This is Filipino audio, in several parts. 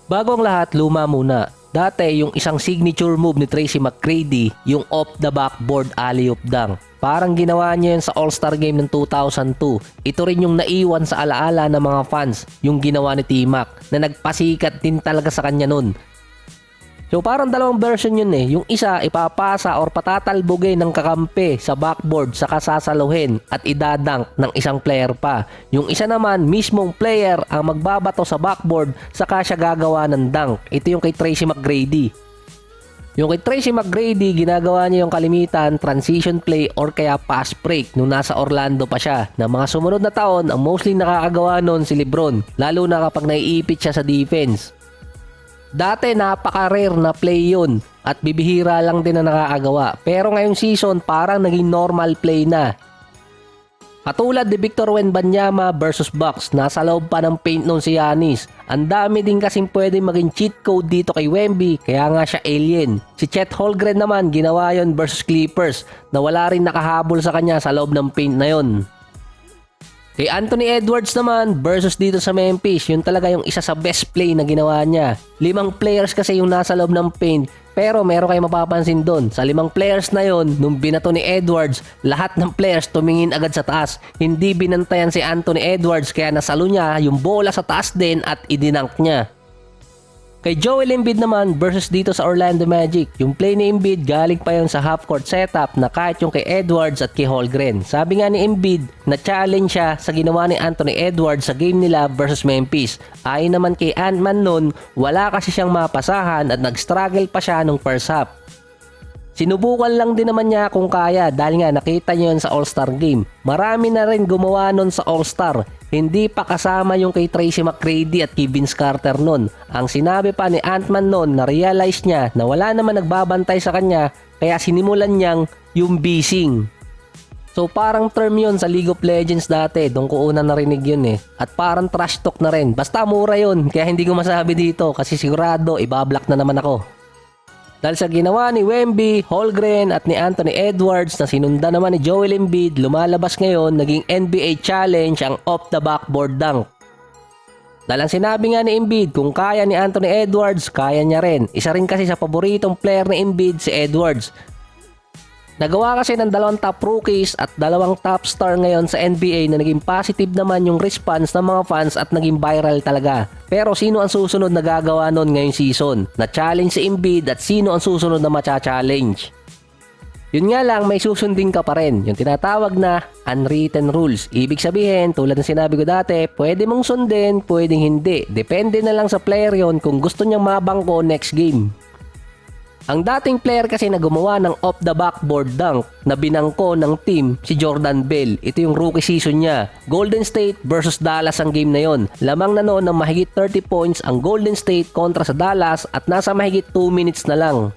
Bago ang lahat, luma muna. Dati, yung isang signature move ni Tracy McGrady, yung off the backboard alley-oop dunk. Parang ginawa niya yun sa All-Star Game ng 2002. Ito rin yung naiwan sa alaala ng mga fans, yung ginawa ni T-Mac, na nagpasikat din talaga sa kanya nun. So parang dalawang version yun eh. Yung isa ipapasa or patatalbogin ng kakampi sa backboard saka sasaluhin at idadank ng isang player pa. Yung isa naman, mismong player ang magbabato sa backboard saka siya gagawa ng dunk. Ito yung kay Tracy McGrady. Yung kay Tracy McGrady, ginagawa niya yung kalimitan, transition play or kaya pass break nung nasa Orlando pa siya. Na mga sumunod na taon, ang mostly nakakagawa nun si LeBron, lalo na kapag naiipit siya sa defense. Dati napaka-rare na play yun at bibihira lang din na nakakagawa. Pero ngayong season parang naging normal play na. Katulad ni Victor Wembanyama versus Bucks, nasa loob pa ng paint nun si Giannis. Ang dami din kasing pwede maging cheat code dito kay Wemby, kaya nga siya alien. Si Chet Holmgren naman ginawa yon versus Clippers na wala rin nakahabol sa kanya sa loob ng paint na yon. Kay Anthony Edwards naman versus dito sa Memphis, yun talaga yung isa sa best play na ginawa niya. 5 players kasi yung nasa loob ng paint, pero meron kayong mapapansin doon. Sa 5 players na yon, nung binato ni Edwards, lahat ng players tumingin agad sa taas. Hindi binantayan si Anthony Edwards kaya nasalo niya yung bola sa taas din at idinank niya. Kay Joel Embiid naman versus dito sa Orlando Magic, yung play ni Embiid galing pa yon sa half-court setup na kahit yung kay Edwards at kay Holmgren. Sabi nga ni Embiid na challenge siya sa ginawa ni Anthony Edwards sa game nila versus Memphis. Ayon naman kay Ant-Man nun, wala kasi siyang mapasahan at nag-struggle pa siya nung first half. Sinubukan lang din naman niya kung kaya dahil nga nakita niyo yun sa All-Star Game. Marami na rin gumawa nun sa All-Star. Hindi pa kasama yung kay Tracy McGrady at kay Vince Carter nun. Ang sinabi pa ni Ant-Man nun na realize niya na wala naman nagbabantay sa kanya kaya sinimulan niyang yung bising. So parang term yun sa League of Legends dati. Doon ko una narinig yun eh. At parang trash talk na rin. Basta mura yun kaya hindi ko masabi dito kasi sigurado ibablock na naman ako. Dahil sa ginawa ni Wemby, Holmgren at ni Anthony Edwards na sinunda naman ni Joel Embiid, lumalabas ngayon naging NBA challenge ang off the backboard dunk. Dahil ang sinabi nga ni Embiid, kung kaya ni Anthony Edwards, kaya niya rin. Isa rin kasi sa paboritong player ni Embiid si Edwards. Nagawa kasi ng 2 top rookies at 2 top star ngayon sa NBA na naging positive naman yung response ng mga fans at naging viral talaga. Pero sino ang susunod na gagawa nun ngayong season? Na-challenge si Embiid at sino ang susunod na macha-challenge? Yun nga lang, may susundin ka pa rin. Yung tinatawag na unwritten rules. Ibig sabihin, tulad ng sinabi ko dati, pwede mong sundin, pwedeng hindi. Depende na lang sa player yon kung gusto niyang mabangko next game. Ang dating player kasi na gumawa ng off the backboard dunk na binangko ng team si Jordan Bell. Ito yung rookie season niya. Golden State versus Dallas ang game na yon. Lamang na noon ng mahigit 30 points ang Golden State kontra sa Dallas at nasa mahigit 2 minutes na lang.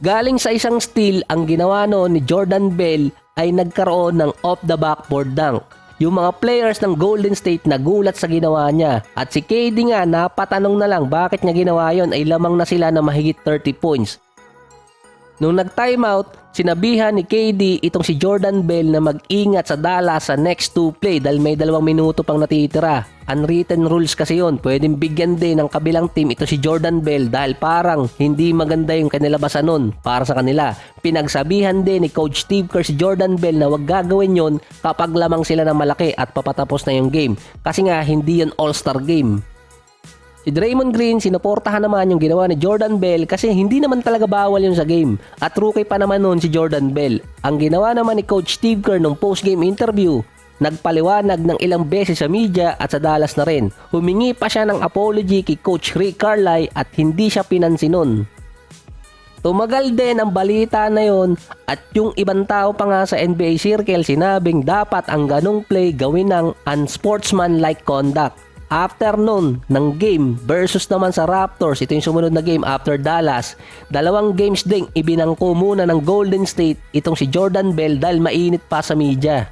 Galing sa isang steal ang ginawa noon ni Jordan Bell ay nagkaroon ng off the backboard dunk. Yung mga players ng Golden State nagulat sa ginawa niya. At si KD nga napatanong na lang bakit niya ginawa yon ay lamang na sila na mahigit 30 points. Nung nag-timeout, sinabihan ni KD itong si Jordan Bell na mag-ingat sa Dallas sa next 2 play dahil may 2 minuto pang natitira. Unwritten rules kasi yon. Pwedeng bigyan din ng kabilang team ito si Jordan Bell dahil parang hindi maganda yung kanilabasan nun para sa kanila. Pinagsabihan din ni Coach Steve Kerr si Jordan Bell na wag gagawin yon kapag lamang sila ng malaki at papatapos na yung game. Kasi nga hindi yon All-Star Game. Si Draymond Green, sinuportahan naman yung ginawa ni Jordan Bell kasi hindi naman talaga bawal yun sa game. At rookie pa naman nun si Jordan Bell. Ang ginawa naman ni Coach Steve Kerr nung post-game interview, nagpaliwanag ng ilang beses sa media at sa Dallas na rin. Humingi pa siya ng apology kay Coach Rick Carlisle at hindi siya pinansin nun. Tumagal din ang balita na yon at yung ibang tao pa nga sa NBA circle sinabing dapat ang ganong play gawin ng unsportsmanlike conduct. After nun, ng game versus naman sa Raptors, ito yung sumunod na game after Dallas, 2 games ding ibinangko muna ng Golden State itong si Jordan Bell dahil mainit pa sa media.